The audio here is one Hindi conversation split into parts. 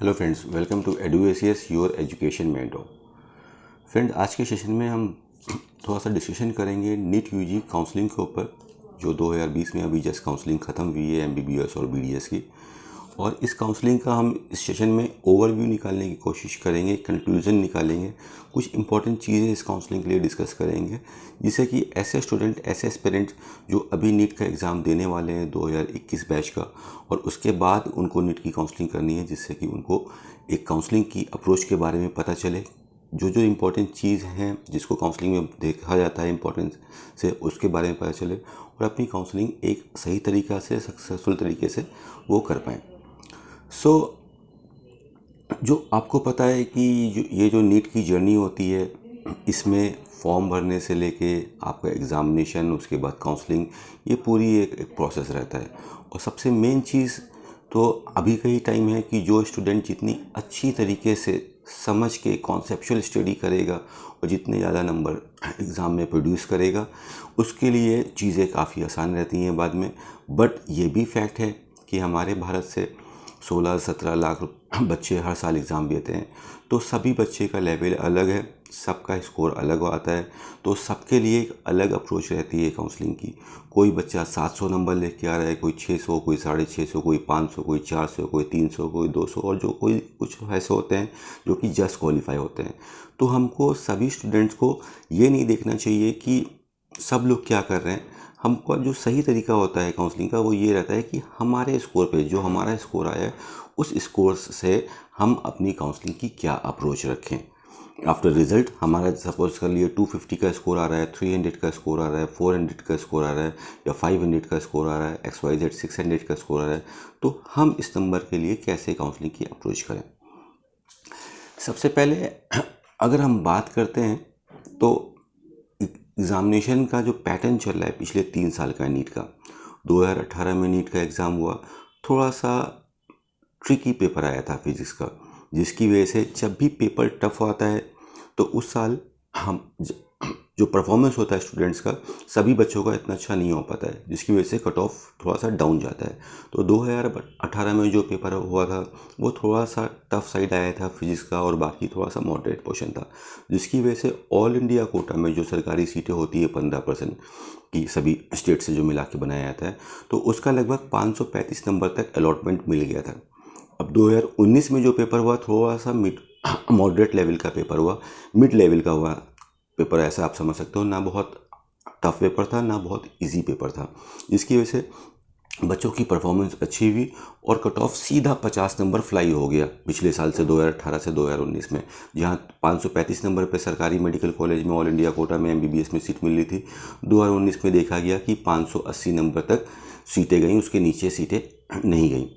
Hello friends, welcome to EduACS your education mentor. Friend, आज के सेशन में हम थोड़ा सा डिस्कशन करेंगे नीट यूजी काउंसलिंग के ऊपर, जो 2020 में अभी जस्ट काउंसलिंग ख़त्म हुई है MBBS और BDS की। और इस काउंसलिंग का हम इस सेशन में ओवरव्यू निकालने की कोशिश करेंगे, कंक्लूजन निकालेंगे, कुछ इंपॉर्टेंट चीज़ें इस काउंसलिंग के लिए डिस्कस करेंगे, जिससे कि ऐसे स्टूडेंट, ऐसे एस्पिरेंट्स जो अभी नीट का एग्ज़ाम देने वाले हैं 2021 बैच का, और उसके बाद उनको नीट की काउंसलिंग करनी है, जिससे कि उनको एक काउंसलिंग की अप्रोच के बारे में पता चले, जो जो इम्पोर्टेंट चीज़ हैं जिसको काउंसलिंग में देखा जाता है इम्पोर्टेंस से, उसके बारे में पता चले और अपनी काउंसलिंग एक सही तरीक़ा से, सक्सेसफुल तरीके से वो कर पाएँ। जो आपको पता है कि ये जो नीट की जर्नी होती है, इसमें फॉर्म भरने से लेके आपका एग्ज़ामिनेशन, उसके बाद काउंसलिंग, ये पूरी एक प्रोसेस रहता है। और सबसे मेन चीज़ तो अभी का ही टाइम है कि जो स्टूडेंट जितनी अच्छी तरीके से समझ के कॉन्सेप्चुअल स्टडी करेगा और जितने ज़्यादा नंबर एग्ज़ाम में प्रोड्यूस करेगा, उसके लिए चीज़ें काफ़ी आसान रहती हैं बाद में। बट ये भी फैक्ट है कि हमारे भारत से 16-17 लाख बच्चे हर साल एग्ज़ाम देते हैं, तो सभी बच्चे का लेवल अलग है, सबका स्कोर अलग आता है, तो सबके लिए एक अलग अप्रोच रहती है काउंसलिंग की। कोई बच्चा 700 नंबर लेके आ रहा है, कोई 600, कोई 650, कोई 500, कोई 400, कोई 300, कोई 200, और जो कोई कुछ ऐसे होते हैं जो कि जस्ट क्वालिफाई होते हैं। तो हमको सभी स्टूडेंट्स को ये नहीं देखना चाहिए कि सब लोग क्या कर रहे हैं। हमको जो सही तरीका होता है काउंसलिंग का, वो ये रहता है कि हमारे स्कोर पे जो हमारा स्कोर आया है, उस स्कोर से हम अपनी काउंसलिंग की क्या अप्रोच रखें। आफ्टर रिजल्ट हमारा सपोज कर लिए 250 का स्कोर आ रहा है, 300 का स्कोर आ रहा है, 400 का स्कोर आ रहा है, या 500 का स्कोर आ रहा है, XYZ 600 का स्कोर आ रहा है, तो हम इस नंबर के लिए कैसे काउंसलिंग की अप्रोच करें। सबसे पहले अगर हम बात करते हैं तो एग्ज़ामिनेशन का जो पैटर्न चल रहा है पिछले 3 साल का नीट का, 2018 में नीट का एग्ज़ाम हुआ, थोड़ा सा ट्रिकी पेपर आया था फिज़िक्स का, जिसकी वजह से जब भी पेपर टफ आता है तो उस साल हम जो परफॉर्मेंस होता है स्टूडेंट्स का, सभी बच्चों का इतना अच्छा नहीं हो पाता है, जिसकी वजह से कट ऑफ थोड़ा सा डाउन जाता है। तो 2018 में जो पेपर हुआ था वो थोड़ा सा टफ साइड आया था फिजिक्स का, और बाकी थोड़ा सा मॉडरेट पोर्शन था, जिसकी वजह से ऑल इंडिया कोटा में जो सरकारी सीटें होती है 15% की सभी स्टेट से जो मिला के बनाया जाता है, तो उसका लगभग 535 नंबर तक अलॉटमेंट मिल गया था। अब 2019 में जो पेपर हुआ, थोड़ा सा मॉडरेट लेवल का पेपर हुआ, मिड लेवल का हुआ पेपर, ऐसा आप समझ सकते हो। ना बहुत टफ पेपर था, ना बहुत इजी पेपर था, जिसकी वजह से बच्चों की परफॉर्मेंस अच्छी हुई और कट ऑफ सीधा 50 नंबर फ्लाई हो गया पिछले साल से, 2018 से 2019 में। जहां 535 नंबर पे सरकारी मेडिकल कॉलेज में ऑल इंडिया कोटा में MBBS में सीट मिल रही थी, 2019 में देखा गया कि 580 नंबर तक सीटें गई, उसके नीचे सीटें नहीं गई।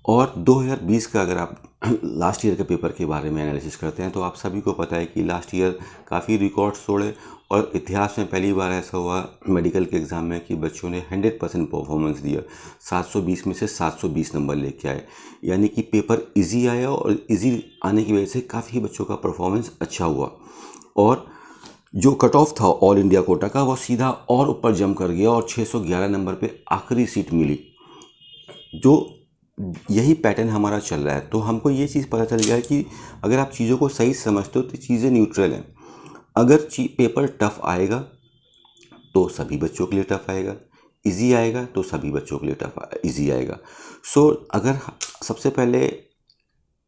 और 2020 का अगर आप लास्ट ईयर के पेपर के बारे में एनालिसिस करते हैं, तो आप सभी को पता है कि लास्ट ईयर काफ़ी रिकॉर्ड्स तोड़े, और इतिहास में पहली बार ऐसा हुआ मेडिकल के एग्ज़ाम में कि बच्चों ने 100% परफॉर्मेंस दिया, 720 में से 720 नंबर लेके आए। यानी कि पेपर इजी आया, और इजी आने की वजह से काफ़ी बच्चों का परफॉर्मेंस अच्छा हुआ, और जो कट ऑफ था ऑल इंडिया कोटा का, वो सीधा और ऊपर जंप कर गया और 611 नंबर पे आखिरी सीट मिली। जो यही पैटर्न हमारा चल रहा है, तो हमको ये चीज़ पता चल गया है कि अगर आप चीज़ों को सही समझते हो तो चीज़ें न्यूट्रल हैं। अगर पेपर टफ आएगा तो सभी बच्चों के लिए टफ आएगा, इजी आएगा तो सभी बच्चों के लिए इजी आएगा। अगर सबसे पहले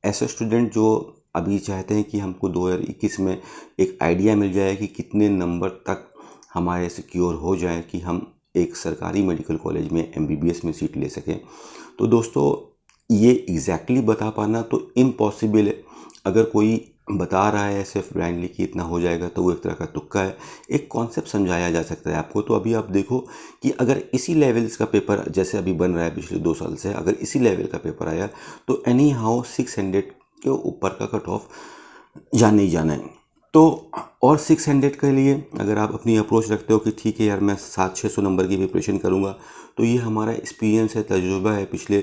ऐसे स्टूडेंट जो अभी चाहते हैं कि हमको 2021 में एक आइडिया मिल जाए कि कितने नंबर तक हमारे सिक्योर हो जाए कि हम एक सरकारी मेडिकल कॉलेज में MBBS में सीट ले सकें, तो दोस्तों ये एग्जैक्टली बता पाना तो इम्पॉसिबल है। अगर कोई बता रहा है ऐसे ब्लाइंडली कि इतना हो जाएगा, तो वो एक तरह का तुक्का है। एक कॉन्सेप्ट समझाया जा सकता है आपको। तो अभी आप देखो कि अगर इसी लेवल्स का पेपर जैसे अभी बन रहा है पिछले 2 साल से, अगर इसी लेवल का पेपर आया तो एनी हाउ 600 के ऊपर का कट ऑफ जाना ही जाना है। तो और 600 के लिए अगर आप अपनी अप्रोच रखते हो कि ठीक है यार, मैं 700-600 नंबर की प्रिपरेशन करूँगा, तो ये हमारा एक्सपीरियंस है, तजुर्बा है पिछले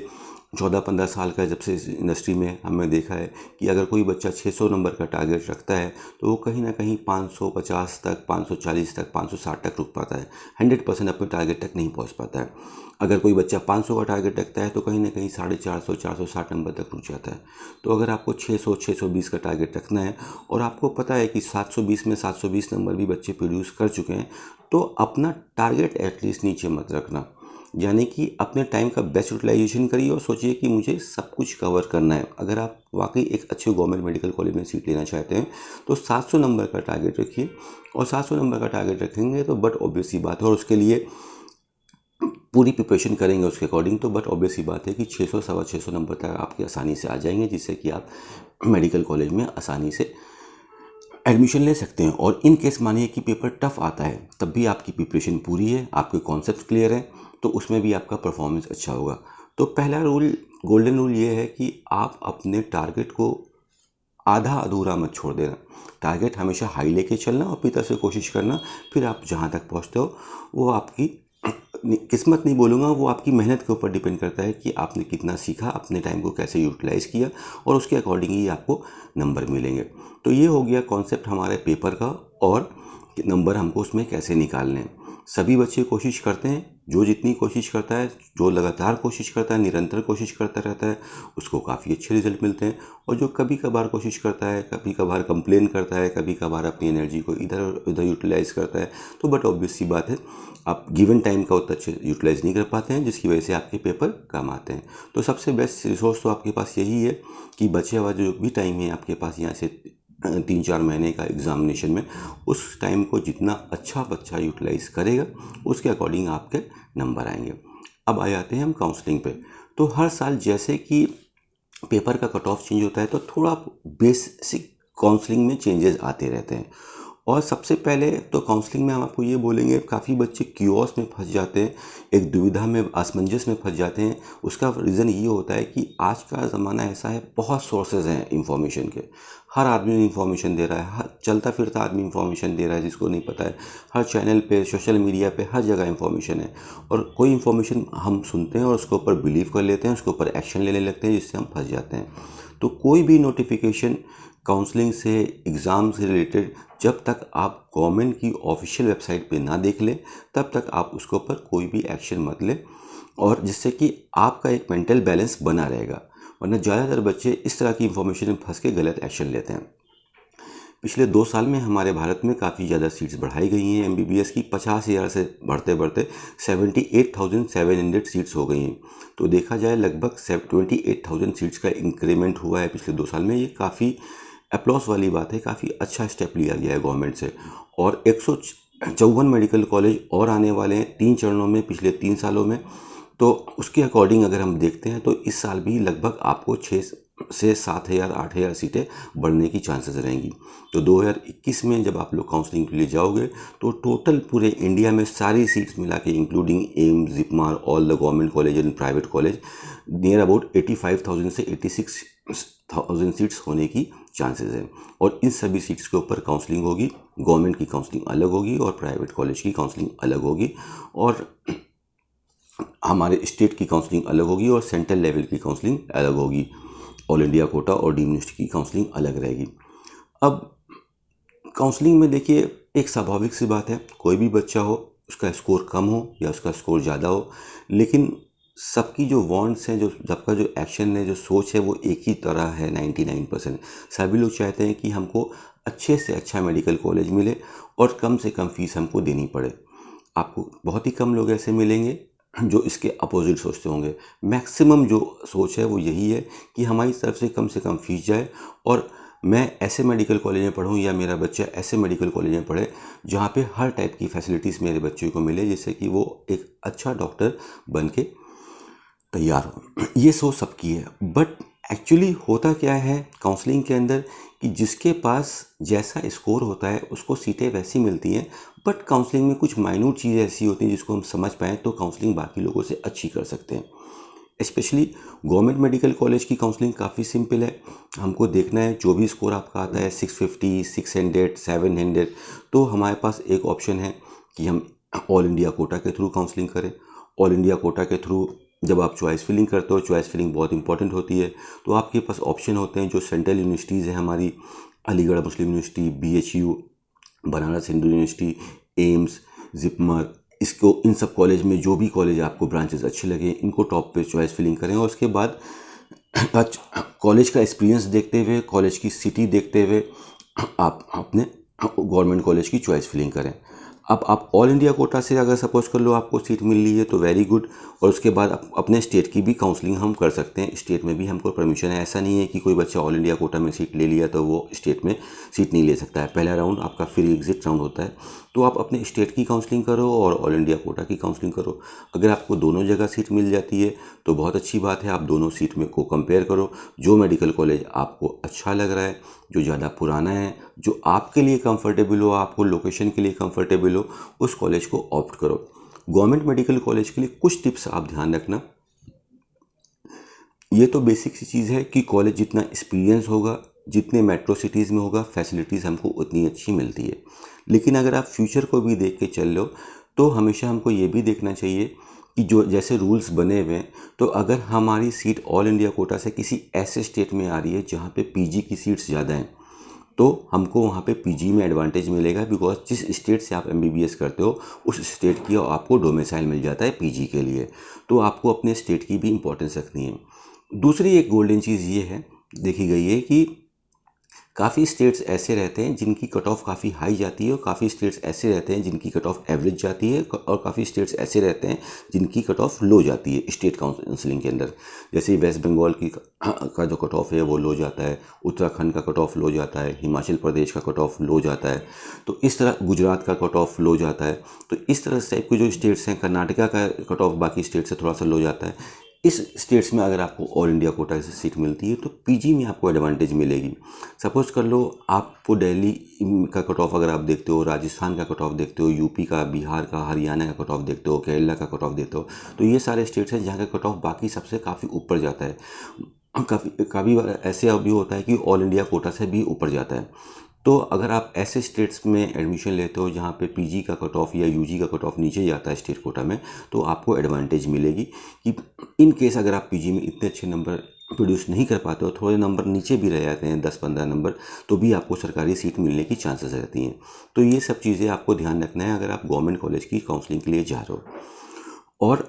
14-15 साल का जब से इस इंडस्ट्री में हमने देखा है कि अगर कोई बच्चा 600 नंबर का टारगेट रखता है तो वो कहीं ना कहीं 550 तक, 540 तक, 560 तक रुक पाता है। 100% अपने टारगेट तक नहीं पहुंच पाता है। अगर कोई बच्चा 500 का टारगेट रखता है तो कहीं ना कहीं 450, 460 नंबर तक रुक जाता है। तो अगर आपको 600, 620 का टारगेट रखना है और आपको पता है कि 720 में 720 नंबर भी बच्चे प्रोड्यूस कर चुके हैं, तो अपना टारगेट एटलीस्ट नीचे मत रखना। यानी कि अपने टाइम का बेस्ट यूटिलाइजेशन करिए और सोचिए कि मुझे सब कुछ कवर करना है। अगर आप वाकई एक अच्छे गवर्नमेंट मेडिकल कॉलेज में सीट लेना चाहते हैं तो 700 नंबर का टारगेट रखिए। और 700 नंबर का टारगेट रखेंगे तो बट ऑब्वियस सी बात है, और उसके लिए पूरी प्रिपरेशन करेंगे उसके अकॉर्डिंग, तो बट ऑब्वियस सी बात है कि 600, सवा 600 नंबर तक आपके आसानी से आ जाएंगे, जिससे कि आप मेडिकल कॉलेज में आसानी से एडमिशन ले सकते हैं। और इन केस मानिए कि पेपर टफ आता है, तब भी आपकी प्रिपरेशन पूरी है, आपके कॉन्सेप्ट क्लियर है, तो उसमें भी आपका परफॉर्मेंस अच्छा होगा। तो पहला रूल, गोल्डन रूल ये है कि आप अपने टारगेट को आधा अधूरा मत छोड़ देना। टारगेट हमेशा हाई लेके चलना और अपनी तरफ से कोशिश करना। फिर आप जहाँ तक पहुँचते हो वो आपकी किस्मत नहीं बोलूँगा, वो आपकी मेहनत के ऊपर डिपेंड करता है कि आपने कितना सीखा, अपने टाइम को कैसे यूटिलाइज़ किया, और उसके अकॉर्डिंग ही आपको नंबर मिलेंगे। तो ये हो गया कॉन्सेप्ट हमारे पेपर का, और नंबर हमको उसमें कैसे निकालने हैं। सभी बच्चे कोशिश करते हैं, जो जितनी कोशिश करता है, जो लगातार कोशिश करता है, निरंतर कोशिश करता रहता है, उसको काफ़ी अच्छे रिजल्ट मिलते हैं। और जो कभी कभार कोशिश करता है, कभी कभार कंप्लेन करता है, कभी कभार अपनी एनर्जी को इधर उधर यूटिलाइज़ करता है, तो बट ऑब्वियस सी बात है आप गिवन टाइम का उतना अच्छे यूटिलाइज़ नहीं कर पाते हैं, जिसकी वजह से आपके पेपर कम आते हैं। तो सबसे बेस्ट रिसोर्स तो आपके पास यही है कि बचे हुआ जो भी टाइम है आपके पास यहाँ से 3-4 महीने का एग्ज़ामिनेशन में, उस टाइम को जितना अच्छा बच्चा यूटिलाइज़ करेगा उसके अकॉर्डिंग आपके नंबर आएंगे। अब आ जाते हैं हम काउंसलिंग पे। तो हर साल जैसे कि पेपर का कट ऑफ चेंज होता है तो थोड़ा बेसिक काउंसलिंग में चेंजेस आते रहते हैं। और सबसे पहले तो काउंसलिंग में हम आपको ये बोलेंगे, काफ़ी बच्चे क्यूओस में फंस जाते हैं, एक दुविधा में, असमंजस में फंस जाते हैं। उसका रीज़न ये होता है कि आज का ज़माना ऐसा है, बहुत सोर्सेज हैं इंफॉर्मेशन के, हर आदमी इंफॉर्मेशन दे रहा है, हर चलता फिरता आदमी इंफॉर्मेशन दे रहा है जिसको नहीं पता है। हर चैनल पे, सोशल मीडिया पे, हर जगह इंफॉर्मेशन है, और कोई इंफॉर्मेशन हम सुनते हैं और उसके ऊपर बिलीव कर लेते हैं, उसके ऊपर एक्शन लेने लगते हैं, जिससे हम फंस जाते हैं। तो कोई भी नोटिफिकेशन काउंसलिंग से, एग्ज़ाम से रिलेटेड, जब तक आप गवर्नमेंट की ऑफिशियल वेबसाइट पे ना देख लें, तब तक आप उसके ऊपर कोई भी एक्शन मत लें, और जिससे कि आपका एक मेंटल बैलेंस बना रहेगा। वरना ज़्यादातर बच्चे इस तरह की इंफॉर्मेशन में फंस के गलत एक्शन लेते हैं। पिछले 2 साल में हमारे भारत में काफ़ी ज़्यादा सीट्स बढ़ाई गई हैं एमबीबीएस की, 50,000 से बढ़ते बढ़ते 78,700 सीट्स हो गई हैं। तो देखा जाए लगभग 28,000 सीट्स का इंक्रीमेंट हुआ है पिछले 2 साल में। ये काफ़ी अप्लॉस वाली बात है, काफ़ी अच्छा स्टेप लिया गया है गवर्नमेंट से। और 154 मेडिकल कॉलेज और आने वाले हैं 3 चरणों में पिछले 3 सालों में। तो उसके अकॉर्डिंग अगर हम देखते हैं तो इस साल भी लगभग आपको 6 से 7,000, 8,000 सीटें बढ़ने की चांसेस रहेंगी। तो 2021 में जब आप लोग काउंसलिंग के लिए जाओगे तो टोटल पूरे इंडिया में सारी सीट्स मिला के, including AIIMS, JIPMER, all the government college and private college, near about 85,000 से 86,000 सीट्स होने की चांसेस है। और इन सभी सीट्स के ऊपर काउंसलिंग होगी। गवर्नमेंट की काउंसलिंग अलग होगी और प्राइवेट कॉलेज की काउंसलिंग अलग होगी, और हमारे स्टेट की काउंसलिंग अलग होगी, और सेंट्रल लेवल की काउंसलिंग अलग होगी। ऑल इंडिया कोटा और डीम्ड यूनिवर्सिटी की काउंसलिंग अलग रहेगी। अब काउंसलिंग में देखिए, एक स्वाभाविक सी बात है, कोई भी बच्चा हो, उसका स्कोर कम हो या उसका स्कोर ज़्यादा हो, लेकिन सबकी जो वांट्स हैं, जो सबका जो एक्शन है, जो सोच है, वो एक ही तरह है। 99% सभी लोग चाहते हैं कि हमको अच्छे से अच्छा मेडिकल कॉलेज मिले और कम से कम फीस हमको देनी पड़े। आपको बहुत ही कम लोग ऐसे मिलेंगे जो इसके अपोजिट सोचते होंगे। मैक्सिमम जो सोच है वो यही है कि हमारी तरफ से कम फीस जाए, और मैं ऐसे मेडिकल कॉलेज में पढ़ूँ या मेरा बच्चा ऐसे मेडिकल कॉलेज में पढ़े जहाँ पे हर टाइप की फैसिलिटीज़ मेरे बच्चे को मिले, जिससे कि वो एक अच्छा डॉक्टर बन के तैयार हो। ये सोच सबकी है, बट एक्चुअली होता क्या है काउंसलिंग के अंदर कि जिसके पास जैसा स्कोर होता है उसको सीटें वैसी मिलती हैं। बट काउंसलिंग में कुछ माइन्यूट चीज़ें ऐसी होती हैं जिसको हम समझ पाएँ तो काउंसलिंग बाकी लोगों से अच्छी कर सकते हैं। स्पेशली गवर्नमेंट मेडिकल कॉलेज की काउंसलिंग काफ़ी सिंपल है। हमको देखना है जो भी स्कोर आपका आता है 650, 600, 700, तो हमारे पास एक ऑप्शन है कि हम ऑल इंडिया कोटा के थ्रू काउंसलिंग करें। ऑल इंडिया कोटा के थ्रू जब आप चॉइस फिलिंग करते हो, चॉइस फिलिंग बहुत इंपॉर्टेंट होती है, तो आपके पास ऑप्शन होते हैं जो सेंट्रल यूनिवर्सिटीज़ हैं हमारी, Aligarh Muslim university, BHU, Banaras Hindu university, AIIMS, JIPMER, इसको इन सब कॉलेज में जो भी कॉलेज आपको ब्रांचेस अच्छे लगे इनको टॉप पे चॉइस फिलिंग करें। और उसके बाद कॉलेज का एक्सपीरियंस देखते हुए, कॉलेज की सिटी देखते हुए आप अपने गवर्नमेंट कॉलेज की चॉइस फिलिंग करें। अब आप ऑल इंडिया कोटा से अगर सपोज कर लो आपको सीट मिल रही है तो वेरी गुड, और उसके बाद अपने स्टेट की भी काउंसलिंग हम कर सकते हैं। स्टेट में भी हमको परमिशन है, ऐसा नहीं है कि कोई बच्चा ऑल इंडिया कोटा में सीट ले लिया तो वो स्टेट में सीट नहीं ले सकता है। पहला राउंड आपका फ्री एग्जिट राउंड होता है, तो आप अपने स्टेट की काउंसलिंग करो और ऑल इंडिया कोटा की काउंसलिंग करो। अगर आपको दोनों जगह सीट मिल जाती है तो बहुत अच्छी बात है, आप दोनों सीट में को कंपेयर करो। जो मेडिकल कॉलेज आपको अच्छा लग रहा है, जो ज़्यादा पुराना है, जो आपके लिए कंफर्टेबल हो, आपको लोकेशन के लिए कंफर्टेबल हो, उस कॉलेज को ऑप्ट करो। गवर्नमेंट मेडिकल कॉलेज के लिए कुछ टिप्स आप ध्यान रखना। ये तो बेसिक सी चीज़ है कि कॉलेज जितना एक्सपीरियंस होगा, जितने मेट्रो सिटीज़ में होगा, फैसिलिटीज़ हमको उतनी अच्छी मिलती है। लेकिन अगर आप फ्यूचर को भी देख के चल लो तो हमेशा हमको ये भी देखना चाहिए कि जो जैसे रूल्स बने हुए हैं, तो अगर हमारी सीट ऑल इंडिया कोटा से किसी ऐसे स्टेट में आ रही है जहाँ पे पीजी की सीट्स ज़्यादा हैं, तो हमको वहाँ पे पीजी में एडवांटेज मिलेगा, बिकॉज जिस स्टेट से आप एमबीबीएस करते हो उस स्टेट की आपको डोमिसाइल मिल जाता है पीजी के लिए। तो आपको अपने स्टेट की भी इंपॉर्टेंस रखनी है। दूसरी एक गोल्डन चीज़ ये है, देखी गई है कि काफ़ी स्टेट्स ऐसे रहते हैं जिनकी कट ऑफ काफ़ी हाई जाती है, और काफ़ी स्टेट्स ऐसे रहते हैं जिनकी कट ऑफ एवरेज जाती है, और काफ़ी स्टेट्स ऐसे रहते हैं जिनकी कट ऑफ लो जाती है स्टेट काउंसलिंग के अंदर। जैसे वेस्ट बंगाल की का जो कट ऑफ है वो लो जाता है, उत्तराखंड का कट ऑफ लो जाता है, हिमाचल प्रदेश का कट ऑफ लो जाता है, तो इस तरह गुजरात का कट ऑफ लो जाता है। तो इस तरह से टाइप के जो स्टेट्स हैं, कर्नाटका का कट ऑफ बाकी स्टेट से थोड़ा सा लो जाता है। इस स्टेट्स में अगर आपको ऑल इंडिया कोटा से सीट मिलती है तो पीजी में आपको एडवांटेज मिलेगी। सपोज कर लो आपको दिल्ली का कट ऑफ अगर आप देखते हो, राजस्थान का कट ऑफ देखते हो, यूपी का, बिहार का, हरियाणा का कट ऑफ देखते हो, केरला का कट ऑफ देखते हो, तो ये सारे स्टेट्स हैं जहाँ का कट ऑफ बाकी सबसे काफ़ी ऊपर जाता है। काफ़ी बार ऐसे अभी होता है कि ऑल इंडिया कोटा से भी ऊपर जाता है। तो अगर आप ऐसे स्टेट्स में एडमिशन लेते हो जहाँ पे पीजी का कट ऑफ या यूजी का कट ऑफ नीचे जाता है स्टेट कोटा में, तो आपको एडवांटेज मिलेगी कि इन केस अगर आप पीजी में इतने अच्छे नंबर प्रोड्यूस नहीं कर पाते हो, थोड़े नंबर नीचे भी रह जाते हैं 10-15 नंबर, तो भी आपको सरकारी सीट मिलने की चांसेस रहती हैं। तो ये सब चीज़ें आपको ध्यान रखना है अगर आप गवर्नमेंट कॉलेज की काउंसलिंग के लिए जा रहे हो। और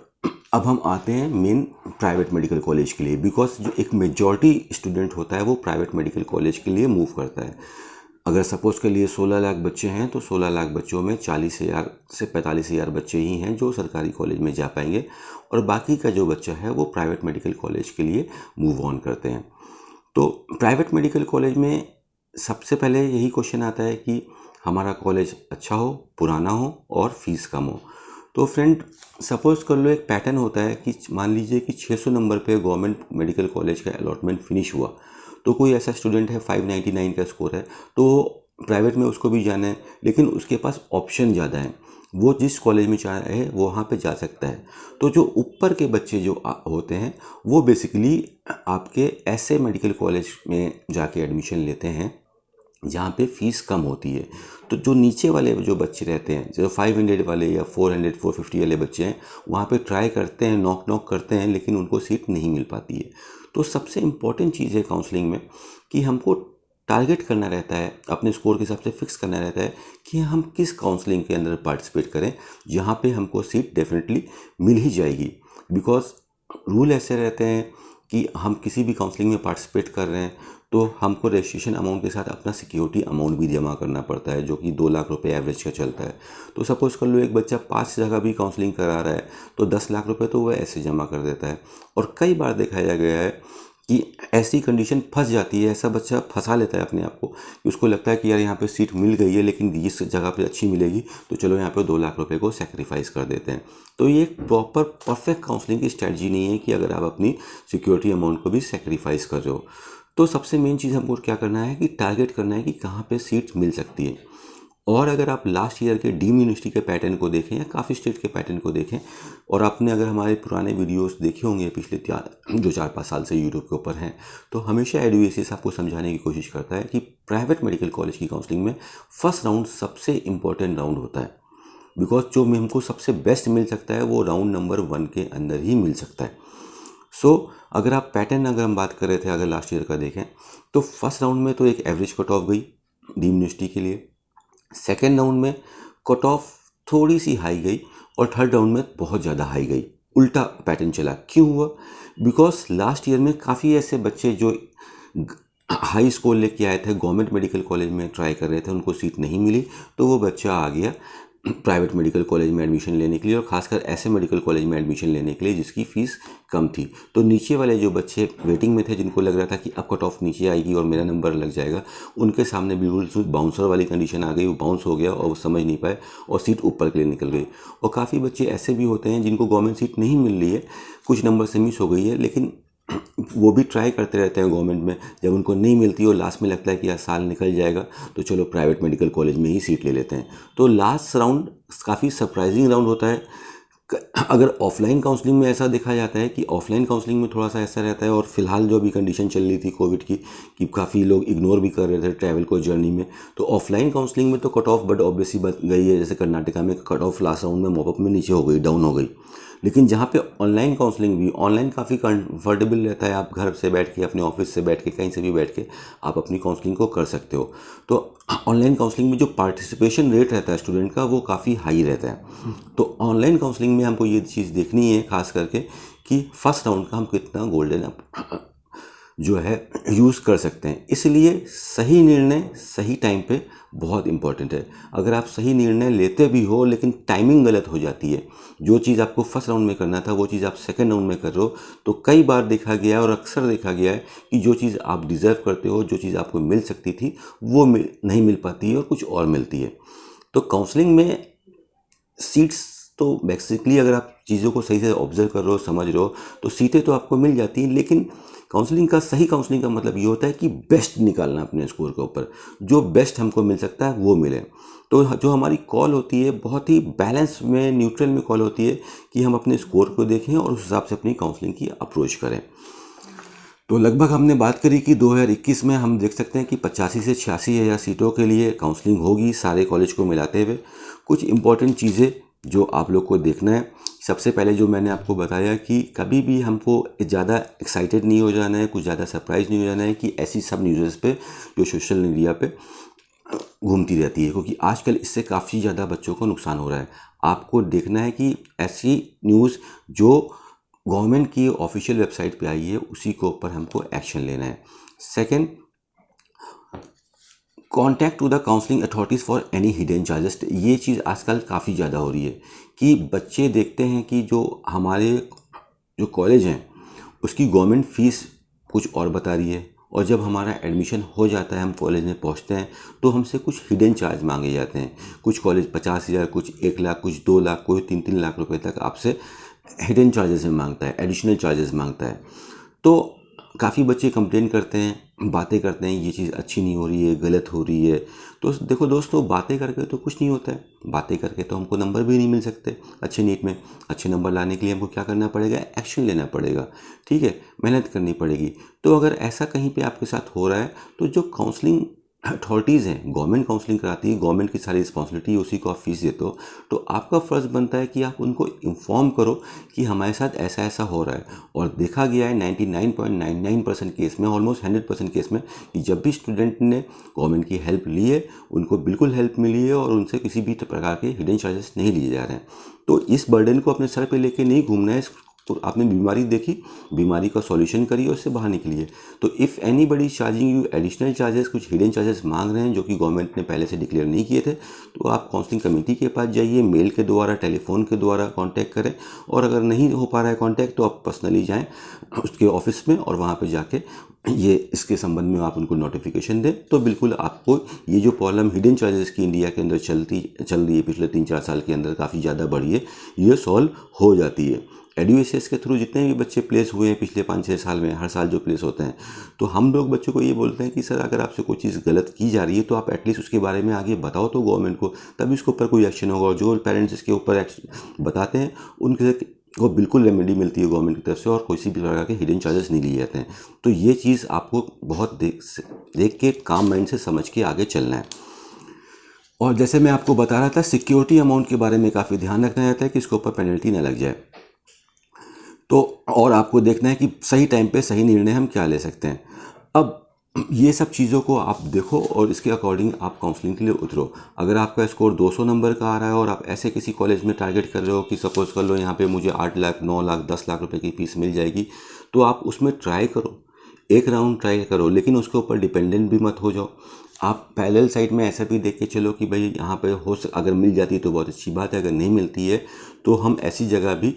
अब हम आते हैं मेन प्राइवेट मेडिकल कॉलेज के लिए, बिकॉज जो एक मेजॉरिटी स्टूडेंट होता है वो प्राइवेट मेडिकल कॉलेज के लिए मूव करता है। अगर सपोज़ के लिए 16 लाख बच्चे हैं तो 16 लाख बच्चों में 40,000 से 45,000 बच्चे ही हैं जो सरकारी कॉलेज में जा पाएंगे, और बाकी का जो बच्चा है वो प्राइवेट मेडिकल कॉलेज के लिए मूव ऑन करते हैं। तो प्राइवेट मेडिकल कॉलेज में सबसे पहले यही क्वेश्चन आता है कि हमारा कॉलेज अच्छा हो, पुराना हो और फीस कम हो। तो फ्रेंड, सपोज़ कर लो एक पैटर्न होता है कि मान लीजिए कि 600 नंबर पे गवर्नमेंट मेडिकल कॉलेज का अलॉटमेंट फिनिश हुआ, तो कोई ऐसा स्टूडेंट है 599 का स्कोर है, तो प्राइवेट में उसको भी जाना है, लेकिन उसके पास ऑप्शन ज़्यादा है, वो जिस कॉलेज में चाहे वो वहाँ पे जा सकता है। तो जो ऊपर के बच्चे जो होते हैं वो बेसिकली आपके ऐसे मेडिकल कॉलेज में जाके एडमिशन लेते हैं जहाँ पे फ़ीस कम होती है। तो जो नीचे वाले जो बच्चे रहते हैं, जो 500 वाले या 450 वाले बच्चे हैं, वहाँ पे ट्राई करते हैं, नॉक नॉक करते हैं, लेकिन उनको सीट नहीं मिल पाती है। तो सबसे इम्पॉर्टेंट चीज़ है काउंसलिंग में कि हमको टारगेट करना रहता है, अपने स्कोर के हिसाब से फिक्स करना रहता है कि हम किस काउंसलिंग के अंदर पार्टिसिपेट करें जहाँ पे हमको सीट डेफिनेटली मिल ही जाएगी। बिकॉज रूल ऐसे रहते हैं कि हम किसी भी काउंसलिंग में पार्टिसिपेट कर रहे हैं तो हमको रजिस्ट्रेशन अमाउंट के साथ अपना सिक्योरिटी अमाउंट भी जमा करना पड़ता है, जो कि 2 लाख रुपए एवरेज का चलता है। तो सपोज़ कर लो एक बच्चा 5 जगह भी काउंसलिंग करा रहा है तो 10 लाख रुपए तो वह ऐसे जमा कर देता है। और कई बार दिखाया गया है कि ऐसी कंडीशन फंस जाती है, ऐसा बच्चा फंसा लेता है अपने आप को कि उसको लगता है कि यार यहाँ पे सीट मिल गई है लेकिन इस जगह पे अच्छी मिलेगी, तो चलो यहाँ पे 2 लाख रुपए को सेक्रीफाइस कर देते हैं। तो ये एक प्रॉपर परफेक्ट काउंसलिंग की स्ट्रैटेजी नहीं है कि अगर आप अपनी सिक्योरिटी अमाउंट को भी सेक्रीफाइस कर रहे हो। तो सबसे मेन चीज़ हमको क्या करना है कि टारगेट करना है कि कहाँ पे सीट मिल सकती है। और अगर आप लास्ट ईयर के डीम यूनिवर्सिटी के पैटर्न को देखें या काफ़ी स्टेट के पैटर्न को देखें, और आपने अगर हमारे पुराने वीडियोस देखे होंगे पिछले जो 4-5 साल से यूट्यूब के ऊपर हैं, तो हमेशा एडुएसिस आपको समझाने की कोशिश करता है कि प्राइवेट मेडिकल कॉलेज की काउंसलिंग में फर्स्ट राउंड सबसे इम्पोर्टेंट राउंड होता है। बिकॉज जो हमको सबसे बेस्ट मिल सकता है वो राउंड नंबर 1 के अंदर ही मिल सकता है। सो अगर आप पैटर्न अगर हम बात कर रहे थे अगर लास्ट ईयर का देखें तो फर्स्ट राउंड में तो एक एवरेज कट ऑफ गई डीम्ड यूनिवर्सिटी के लिए, सेकेंड राउंड में कट ऑफ थोड़ी सी हाई गई और थर्ड राउंड में बहुत ज़्यादा हाई गई। उल्टा पैटर्न चला, क्यों हुआ? बिकॉज लास्ट ईयर में काफ़ी ऐसे बच्चे जो हाई स्कोर लेके आए थे, गवर्नमेंट मेडिकल कॉलेज में ट्राई कर रहे थे, उनको सीट नहीं मिली, तो वो बच्चा आ गया प्राइवेट मेडिकल कॉलेज में एडमिशन लेने के लिए, और खासकर ऐसे मेडिकल कॉलेज में एडमिशन लेने के लिए जिसकी फ़ीस कम थी। तो नीचे वाले जो बच्चे वेटिंग में थे, जिनको लग रहा था कि अब कट ऑफ नीचे आएगी और मेरा नंबर लग जाएगा, उनके सामने बिल्कुल बाउंसर वाली कंडीशन आ गई, वो बाउंस हो गया और वो समझ नहीं पाए और सीट ऊपर के लिए निकल गई। और काफ़ी बच्चे ऐसे भी होते हैं जिनको गवर्नमेंट सीट नहीं मिल रही है, कुछ नंबर से मिस हो गई है, लेकिन वो भी ट्राई करते रहते हैं गवर्नमेंट में। जब उनको नहीं मिलती और लास्ट में लगता है कि यार साल निकल जाएगा, तो चलो प्राइवेट मेडिकल कॉलेज में ही सीट ले लेते हैं। तो लास्ट राउंड काफ़ी सरप्राइजिंग राउंड होता है। अगर ऑफलाइन काउंसलिंग में ऐसा देखा जाता है कि ऑफलाइन काउंसलिंग में थोड़ा सा ऐसा रहता है, और फिलहाल जो अभी कंडीशन चल रही थी कोविड की कि काफ़ी लोग इग्नोर भी कर रहे थे ट्रैवल को जर्नी में, तो ऑफलाइन काउंसलिंग में तो कट ऑफ बट ऑब्वियसली बन गई है। जैसे कर्नाटका में कट ऑफ लास्ट राउंड में मॉपअप में नीचे हो गई, डाउन हो गई। लेकिन जहाँ पे ऑनलाइन काउंसलिंग भी, ऑनलाइन काफ़ी कंफर्टेबल रहता है, आप घर से बैठ के, अपने ऑफिस से बैठ के, कहीं से भी बैठ के आप अपनी काउंसलिंग को कर सकते हो। तो ऑनलाइन काउंसलिंग में जो पार्टिसिपेशन रेट रहता है स्टूडेंट का, वो काफ़ी हाई रहता है। तो ऑनलाइन काउंसलिंग में हमको ये चीज़ देखनी है खास करके कि फर्स्ट राउंड का हम कितना गोल्डन जो है यूज़ कर सकते हैं। इसलिए सही निर्णय सही टाइम पे बहुत इम्पोर्टेंट है। अगर आप सही निर्णय लेते भी हो लेकिन टाइमिंग गलत हो जाती है, जो चीज़ आपको फर्स्ट राउंड में करना था वो चीज़ आप सेकंड राउंड में कर रहे हो, तो कई बार देखा गया है और अक्सर देखा गया है कि जो चीज़ आप डिज़र्व करते हो, जो चीज़ आपको मिल सकती थी, वो नहीं मिल पाती है और कुछ और मिलती है। तो काउंसलिंग में सीट्स तो बेसिकली अगर आप चीज़ों को सही से ऑब्जर्व कर रहे हो, समझ रहे हो, तो सीटें तो आपको मिल जाती हैं। लेकिन काउंसलिंग का सही काउंसलिंग का मतलब ये होता है कि बेस्ट निकालना अपने स्कोर के ऊपर, जो बेस्ट हमको मिल सकता है वो मिले। तो जो हमारी कॉल होती है बहुत ही बैलेंस में, न्यूट्रल में कॉल होती है कि हम अपने स्कोर को देखें और उस हिसाब से अपनी काउंसलिंग की अप्रोच करें। तो लगभग हमने बात करी कि 2021 में हम देख सकते हैं कि 85 से 86 हज़ार सीटों के लिए काउंसलिंग होगी सारे कॉलेज को मिलाते हुए। कुछ इंपॉर्टेंट चीज़ें जो आप लोग को देखना है, सबसे पहले जो मैंने आपको बताया कि कभी भी हमको ज़्यादा एक्साइटेड नहीं हो जाना है, कुछ ज़्यादा सरप्राइज नहीं हो जाना है कि ऐसी सब न्यूज़ पे जो सोशल मीडिया पे घूमती रहती है, क्योंकि आजकल इससे काफ़ी ज़्यादा बच्चों को नुकसान हो रहा है। आपको देखना है कि ऐसी न्यूज़ जो गवर्नमेंट की ऑफिशियल वेबसाइट पे आई है उसी के ऊपर हमको एक्शन लेना है। Second, contact to the counselling authorities for any hidden charges. ये चीज़ आजकल काफ़ी ज़्यादा हो रही है कि बच्चे देखते हैं कि जो हमारे जो कॉलेज हैं उसकी गवर्नमेंट फ़ीस कुछ और बता रही है, और जब हमारा एडमिशन हो जाता है, हम कॉलेज में पहुंचते हैं, तो हमसे कुछ हिडन चार्ज मांगे जाते हैं। कुछ कॉलेज 50,000, कुछ 1 लाख, कुछ 2 लाख, कोई 3-3 लाख रुपए तक आपसे हिडन चार्जेस में मांगता है, एडिशनल चार्जेस मांगता है। तो काफ़ी बच्चे कंप्लेन करते हैं, बातें करते हैं, ये चीज़ अच्छी नहीं हो रही है, गलत हो रही है। तो देखो दोस्तों, बातें करके तो कुछ नहीं होता है, बातें करके तो हमको नंबर भी नहीं मिल सकते अच्छे नीट में। अच्छे नंबर लाने के लिए हमको क्या करना पड़ेगा? एक्शन लेना पड़ेगा, ठीक है, मेहनत करनी पड़ेगी। तो अगर ऐसा कहीं पे आपके साथ हो रहा है, तो जो काउंसलिंग अथॉरिटीज़ हैं, गवर्नमेंट काउंसलिंग कराती है, गवर्नमेंट की सारी रिस्पॉन्सिबिलिटी, उसी को आप फीस देते हो, तो आपका फ़र्ज़ बनता है कि आप उनको इन्फॉर्म करो कि हमारे साथ ऐसा ऐसा हो रहा है। और देखा गया है 99.99% केस में, ऑलमोस्ट 100% केस में, कि जब भी स्टूडेंट ने गवर्नमेंट की हेल्प ली है, उनको बिल्कुल हेल्प मिली है और उनसे किसी भी प्रकार के हिडन चार्जेस नहीं लिए जा रहे हैं। तो इस बर्डन को अपने सर पर लेके नहीं घूमना है। तो आपने बीमारी देखी, बीमारी का सॉल्यूशन करिए, उससे बाहर निकलिए। तो if any buddy charging you additional charges, कुछ हिडन चार्जेस मांग रहे हैं जो कि गवर्नमेंट ने पहले से डिक्लेयर नहीं किए थे, तो आप काउंसलिंग कमेटी के पास जाइए, मेल के द्वारा, टेलीफोन के द्वारा कांटेक्ट करें। और अगर नहीं हो पा रहा है कांटेक्ट, तो आप पर्सनली जाएं उसके ऑफिस में और वहाँ पर जाके ये इसके संबंध में आप उनको नोटिफिकेशन दें। तो बिल्कुल आपको ये जो प्रॉब्लम हिडन चार्जेस की इंडिया के अंदर चल रही है पिछले 3-4 साल के अंदर, काफ़ी ज़्यादा बढ़ी है, ये सॉल्व हो जाती है। एडुएसीएस के थ्रू जितने भी बच्चे प्लेस हुए हैं पिछले 5-6 साल में, हर साल जो प्लेस होते हैं, तो हम लोग बच्चों को ये बोलते हैं कि सर अगर आपसे कोई चीज़ गलत की जा रही है तो आप एटलीस्ट उसके बारे में आगे बताओ तो गवर्नमेंट को, तभी उसके ऊपर कोई एक्शन होगा। और जो पेरेंट्स इसके ऊपर बताते हैं उनके को बिल्कुल रेमेडी मिलती है गवर्नमेंट की तरफ से, और किसी भी प्रकार के हिडन चार्जेस नहीं लिए जाते हैं। तो ये चीज़ आपको बहुत देख के काम माइंड से समझ के आगे चलना है। और जैसे मैं आपको बता रहा था, सिक्योरिटी अमाउंट के बारे में काफ़ी ध्यान रखना रहता है कि इसके ऊपर पेनल्टी ना लग जाए। तो और आपको देखना है कि सही टाइम पे सही निर्णय हम क्या ले सकते हैं। अब ये सब चीज़ों को आप देखो और इसके अकॉर्डिंग आप काउंसलिंग के लिए उतरो। अगर आपका स्कोर 200 नंबर का आ रहा है और आप ऐसे किसी कॉलेज में टारगेट कर रहे हो कि सपोज़ कर लो यहाँ पे मुझे 8 लाख 9 लाख 10 लाख रुपए की फ़ीस मिल जाएगी, तो आप उसमें ट्राई करो, एक राउंड ट्राई करो, लेकिन उसके ऊपर डिपेंडेंट भी मत हो जाओ। आप पैरेलल साइड में ऐसा भी देख के चलो कि भाई यहाँ पे अगर मिल जाती है तो बहुत अच्छी बात है, अगर नहीं मिलती है तो हम ऐसी जगह भी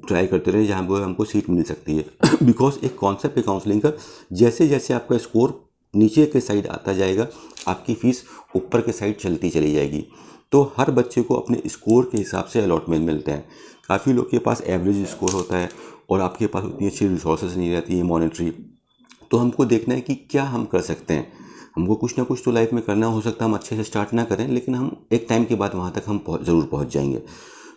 ट्राई करते रहे जहाँ पर हमको सीट मिल सकती है। बिकॉज एक कॉन्सेप्ट है काउंसलिंग का, जैसे जैसे आपका स्कोर नीचे के साइड आता जाएगा, आपकी फ़ीस ऊपर के साइड चलती चली जाएगी। तो हर बच्चे को अपने स्कोर के हिसाब से अलॉटमेंट मिलते हैं। काफ़ी लोग के पास एवरेज स्कोर होता है और आपके पास उतनी अच्छी रिसोर्सेज नहीं रहती है मॉनेटरी। तो हमको देखना है कि क्या हम कर सकते हैं। हमको कुछ ना कुछ तो लाइफ में करना हो सकता है, हम अच्छे से स्टार्ट ना करें लेकिन हम एक टाइम के बाद वहाँ तक हम ज़रूर पहुँच जाएंगे।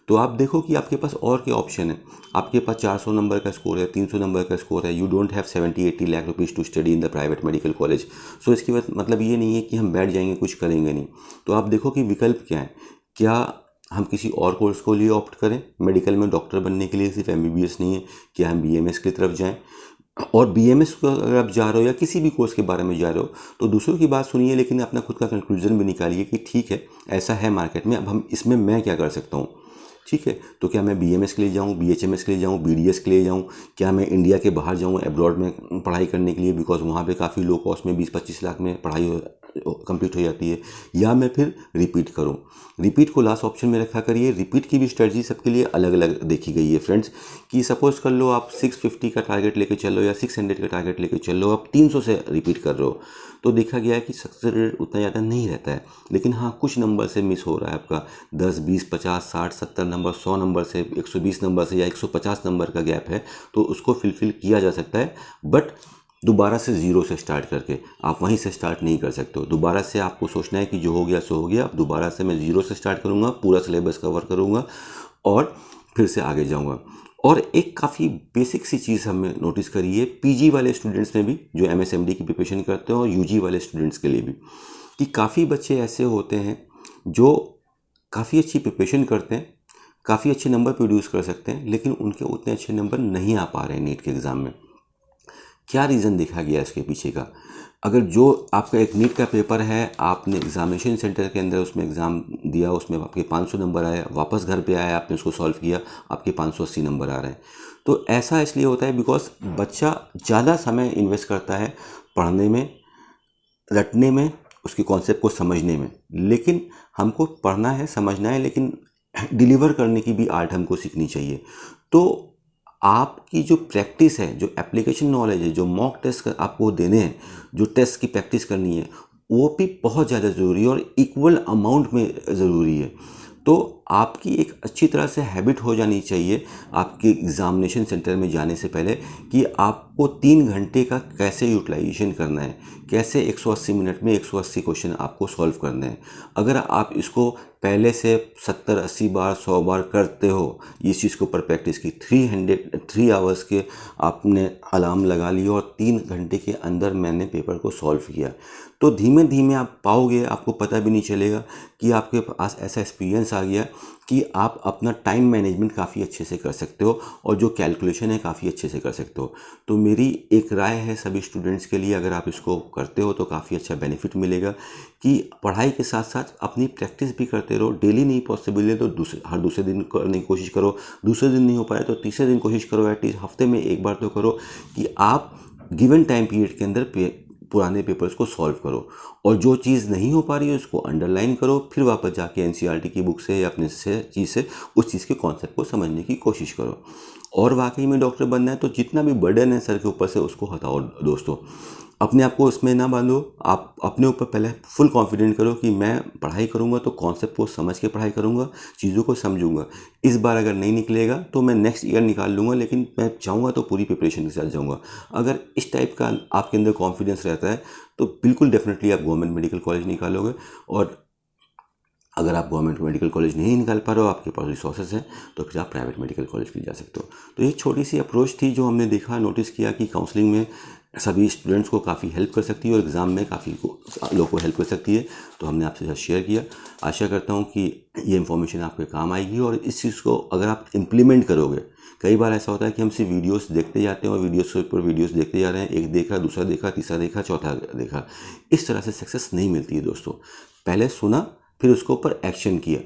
तो आप देखो कि आपके पास और क्या ऑप्शन है। आपके पास 400 नंबर का स्कोर है, 300 नंबर का स्कोर है, you don't have 70-80 lakh rupees to study in the private medical college. So इसकी बात मतलब ये नहीं है कि हम बैठ जाएंगे कुछ करेंगे नहीं। तो आप देखो कि विकल्प क्या है, क्या हम किसी और कोर्स को लिए ऑप्ट करें मेडिकल में डॉक्टर बनने के लिए, सिर्फ MBBS नहीं है, क्या हम BMS की तरफ जाएँ। और BMS को अगर आप जा रहे हो या किसी भी कोर्स के बारे में जा रहे हो तो दूसरों की बात सुनिए, लेकिन अपना खुद का कंक्लूजन भी निकालिए कि ठीक है ऐसा है मार्केट में, अब हम इसमें मैं क्या कर सकता हूँ। ठीक है, तो क्या मैं BMS के लिए जाऊँ, BHMS के लिए जाऊँ, BDS के लिए जाऊँ, क्या मैं इंडिया के बाहर जाऊँ एब्रॉड में पढ़ाई करने के लिए, बिकॉज वहाँ पे काफ़ी लो कॉस्ट में 20-25 लाख में पढ़ाई कंप्लीट हो जाती है, या मैं फिर रिपीट करूँ। रिपीट को लास्ट ऑप्शन में रखा करिए। रिपीट की भी स्ट्रेटजी सबके लिए अलग अलग देखी गई है फ्रेंड्स, कि सपोज़ कर लो आप 650 का टारगेट लेके चलो या 600 का टारगेट लेके चलो, आप 300 से रिपीट कर रहे हो तो देखा गया है कि सक्सेस रेट उतना ज़्यादा नहीं रहता है। लेकिन हाँ, कुछ नंबर से मिस हो रहा है आपका, 10 20 50 60 70 नंबर, 100 नंबर से, 120 नंबर से या 150 नंबर का गैप है, तो उसको फिलफिल किया जा सकता है। बट दोबारा से ज़ीरो से स्टार्ट करके आप वहीं से स्टार्ट नहीं कर सकते हो। दोबारा से आपको सोचना है कि जो हो गया सो हो गया, अब दोबारा से मैं ज़ीरो से स्टार्ट करूँगा, पूरा सिलेबस कवर करूँगा और फिर से आगे जाऊँगा। और एक काफ़ी बेसिक सी चीज़ हमने नोटिस करी है PG वाले स्टूडेंट्स में भी, जो MSMD की प्रिपरेशन करते हैं, और UG वाले स्टूडेंट्स के लिए भी, कि काफ़ी बच्चे ऐसे होते हैं जो काफ़ी अच्छी प्रिपरेशन करते हैं, काफ़ी अच्छे नंबर प्रोड्यूस कर सकते हैं, लेकिन उनके उतने अच्छे नंबर नहीं आ पा रहे हैं नीट के एग्ज़ाम में। क्या रीज़न देखा गया इसके पीछे का? अगर जो आपका एक नीट का पेपर है, आपने एग्जामिनेशन सेंटर के अंदर उसमें एग्ज़ाम दिया, उसमें आपके 500 नंबर आए, वापस घर पे आया, आपने उसको सॉल्व किया, आपके 580 नंबर आ रहे हैं। तो ऐसा इसलिए होता है बिकॉज बच्चा ज़्यादा समय इन्वेस्ट करता है पढ़ने में, रटने में, उसके कॉन्सेप्ट को समझने में। लेकिन हमको पढ़ना है, समझना है, लेकिन डिलीवर करने की भी आर्ट हमको सीखनी चाहिए। तो आपकी जो प्रैक्टिस है, जो एप्लीकेशन नॉलेज है, जो मॉक टेस्ट आपको देने हैं, जो टेस्ट की प्रैक्टिस करनी है, वो भी बहुत ज़्यादा ज़रूरी है और इक्वल अमाउंट में ज़रूरी है। तो आपकी एक अच्छी तरह से हैबिट हो जानी चाहिए आपके एग्ज़ामिनेशन सेंटर में जाने से पहले, कि आपको 3 घंटे का कैसे यूटिलाइजेशन करना है, कैसे 180 मिनट में 180 क्वेश्चन आपको सॉल्व करने हैं। अगर आप इसको पहले से 70-80 बार 100 बार करते हो, इस चीज़ के ऊपर प्रैक्टिस की, 3 आवर्स के आपने अलार्म लगा लिया और 3 घंटे के अंदर मैंने पेपर को सॉल्व किया, तो धीमे धीमे आप पाओगे, आपको पता भी नहीं चलेगा कि आपके पास ऐसा एक्सपीरियंस आ गया कि आप अपना टाइम मैनेजमेंट काफ़ी अच्छे से कर सकते हो और जो कैलकुलेशन है काफ़ी अच्छे से कर सकते हो। तो मेरी एक राय है सभी स्टूडेंट्स के लिए, अगर आप इसको करते हो तो काफ़ी अच्छा बेनिफिट मिलेगा, कि पढ़ाई के साथ साथ अपनी प्रैक्टिस भी करते रहो। डेली नहीं पॉसिबल है तो हर दूसरे दिन करने की कोशिश करो, दूसरे दिन नहीं हो पाए तो तीसरे दिन कोशिश करो, एटलीस्ट हफ्ते में एक बार तो करो, कि आप गिवन टाइम पीरियड के अंदर पुराने पेपर्स को सॉल्व करो। और जो चीज़ नहीं हो पा रही है उसको अंडरलाइन करो, फिर वापस जाके NCERT की बुक से या अपने चीज़ से उस चीज़ के कॉन्सेप्ट को समझने की कोशिश करो। और वाकई में डॉक्टर बनना है तो जितना भी बर्डन है सर के ऊपर से उसको हटाओ दोस्तों। अपने आप को उसमें ना बांधो, आप अपने ऊपर पहले फुल कॉन्फिडेंट करो कि मैं पढ़ाई करूँगा तो कॉन्सेप्ट को समझ के पढ़ाई करूँगा, चीज़ों को समझूंगा। इस बार अगर नहीं निकलेगा तो मैं नेक्स्ट ईयर निकाल लूँगा, लेकिन मैं चाहूँगा तो पूरी प्रिपरेशन के साथ जाऊँगा। अगर इस टाइप का आपके अंदर कॉन्फिडेंस रहता है तो बिल्कुल डेफिनेटली आप गवर्नमेंट मेडिकल कॉलेज निकालोगे। और अगर आप गवर्नमेंट मेडिकल कॉलेज नहीं निकाल पा रहे हो, आपके पास रिसोर्सेज हैं, तो फिर आप प्राइवेट मेडिकल कॉलेज के लिए जा सकते हो। तो एक छोटी सी अप्रोच थी जो हमने देखा, नोटिस किया कि काउंसलिंग में सभी स्टूडेंट्स को काफ़ी हेल्प कर सकती है और एग्ज़ाम में काफ़ी लोगों को हेल्प कर सकती है। तो हमने आपके साथ शेयर किया। आशा करता हूँ कि ये इन्फॉर्मेशन आपके काम आएगी और इस चीज़ को अगर आप इम्प्लीमेंट करोगे। कई बार ऐसा होता है कि हम सिर्फ वीडियोस देखते जाते हैं और वीडियोस के ऊपर वीडियोस देखते जा रहे हैं, एक देखा, दूसरा देखा, तीसरा देखा, चौथा देखा। इस तरह से सक्सेस नहीं मिलती है दोस्तों। पहले सुना, फिर उसके ऊपर एक्शन किया।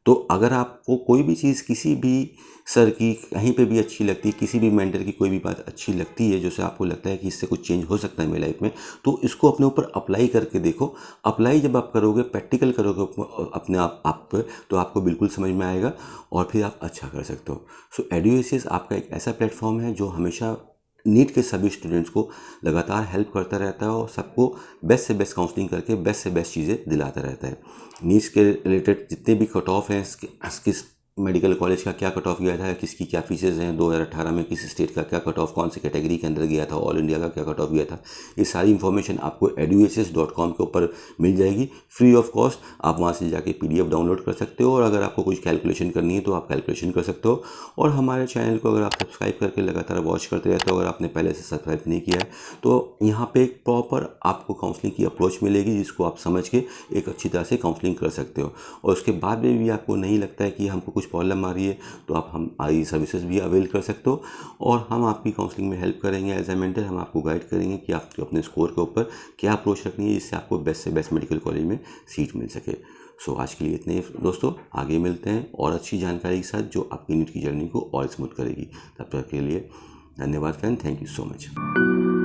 तो अगर आपको कोई भी चीज़ किसी भी सर की कहीं पे भी अच्छी लगती है, किसी भी मेंटर की कोई भी बात अच्छी लगती है, जैसे आपको लगता है कि इससे कुछ चेंज हो सकता है मेरी लाइफ में, तो इसको अपने ऊपर अप्लाई करके देखो। अप्लाई जब आप करोगे, प्रैक्टिकल करोगे अपने आप पे, तो आपको बिल्कुल समझ में आएगा और फिर आप अच्छा कर सकते हो। सो एडुएसियस आपका एक ऐसा प्लेटफॉर्म है जो हमेशा नीट के सभी स्टूडेंट्स को लगातार हेल्प करता रहता है और सबको बेस्ट से बेस्ट काउंसलिंग करके बेस्ट से बेस्ट चीज़ें दिलाता रहता है। नीट्स के रिलेटेड जितने भी कट ऑफ हैं, किस मेडिकल कॉलेज का क्या कट ऑफ गया था, किसकी क्या फीचर्स हैं, 2018 में किस स्टेट का क्या कट ऑफ, कौन सी कैटेगरी के अंदर गया था, ऑल इंडिया का क्या कट ऑफ गया था, ये सारी इन्फॉर्मेशन आपको eduasis.com के ऊपर मिल जाएगी फ्री ऑफ कॉस्ट। आप वहाँ से जाके PDF डाउनलोड कर सकते हो और अगर आपको कुछ कैलकुलेशन करनी है तो आप कैलकुलेशन कर सकते हो। और हमारे चैनल को अगर आप सब्सक्राइब करके लगातार वॉच करते रहते हो, अगर आपने पहले से सब्सक्राइब नहीं किया है, तो यहाँ पे एक प्रॉपर आपको काउंसलिंग की अप्रोच मिलेगी जिसको आप समझ के एक अच्छी तरह से काउंसलिंग कर सकते हो। और उसके बाद में भी आपको नहीं लगता है कि हमको कुछ प्रॉब्लम आ रही है, तो आप हमारी सर्विसेज भी अवेल कर सकते हो और हम आपकी काउंसलिंग में हेल्प करेंगे। एज ए मेंटर हम आपको गाइड करेंगे कि आपको अपने स्कोर के ऊपर क्या अप्रोच रखनी है जिससे आपको बेस्ट से बेस्ट मेडिकल कॉलेज में सीट मिल सके। सो आज के लिए इतने ही दोस्तों, आगे मिलते हैं और अच्छी जानकारी के साथ जो आपकी नीट की जर्नी को और स्मूथ करेगी। तब तक के लिए धन्यवाद friend, thank you so much.